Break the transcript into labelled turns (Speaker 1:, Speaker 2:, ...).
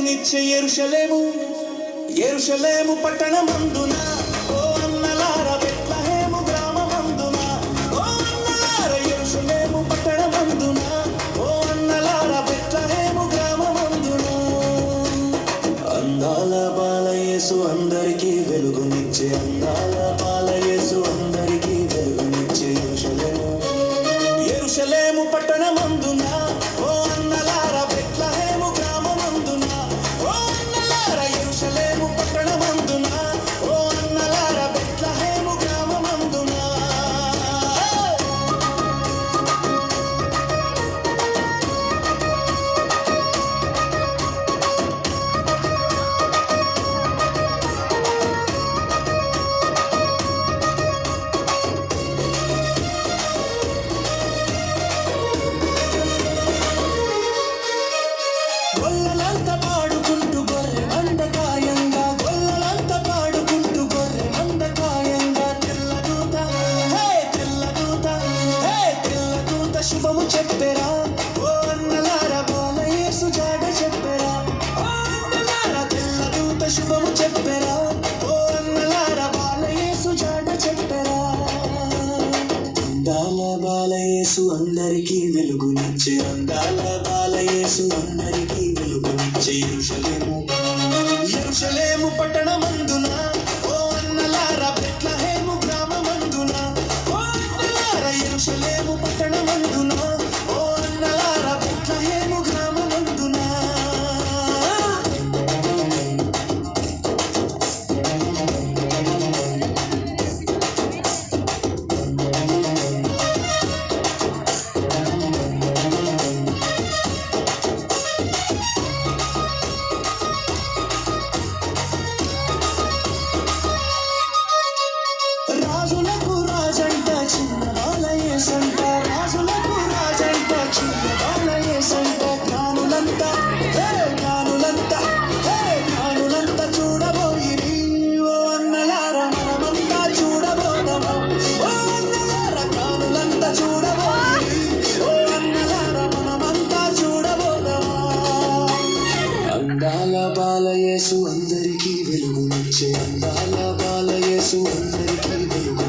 Speaker 1: వెలుగునిచ్చే యెరూషలేము యెరూషలేము పట్టణమందున ఓ అన్నలార బెత్లెహేము గ్రామమందున ఓ అన్నలార యెరూషలేము పట్టణమందున ఓ అన్నలార బెత్లెహేము గ్రామమందున అందాల బాల యేసు అందరికీ వెలుగునిచ్చే అందాల బాల యేసు అందరికీ వెలుగునిచ్చే యెరూషలేము యెరూషలేము పట్టణమందున ఓ అన్నలార బెత్లెహేము గ్రామమందున ఓ అన్నలార యెరూషలేము పట్టణమందున ఓ అన్నలార బెత్లెహేము గ్రామమందున గొల్లలంతా పాడుకుంటూ గొర్రె మందకాయంగా గొల్లలంతా పాడుకుంటూ గొర్రె మందకాయంగా తెల్లదూత తెల్లదూత శుభము చెప్పెరా ఓ అన్నలార బాల యేసు జాడ చెప్పెరా ఓ అన్నలార తెల్లదూత శుభము చెప్పెరా ఓ అన్నలార బాల యేసు జాడ చెప్పెరా అందాల బాల యేసు అందరికీ వెలుగునిచ్చే అందాల బాల యేసు అందరికీ వెలుగునిచ్చే యెరూషలేము యెరూషలేము పట్టణమందున ఓ అన్నలార బెత్లెహేము గ్రామమందున ఓ అన్నలార యెరూషలేము పట్టణమందున ఓ అన్నలార బెత్లెహేము గ్రామమందున రాజులకు రాజంట చిన్న బాల యేసంట రాజులకు రాజంట చిన్న బాల యేసంట జ్ఞానులంతా జ్ఞానులంతా చూడబోయిరి ఓ అన్నలార మనమంతా చూడబోదమా ఓ అన్నలార జ్ఞానులంతా చూడబోయిరి ఓ అన్నలార మనమంతా చూడబోదమా అందాల బాల యేసు అందరికీ వెలుగునిచ్చే అందాల బాల యేసు అందరికీ వెలుగు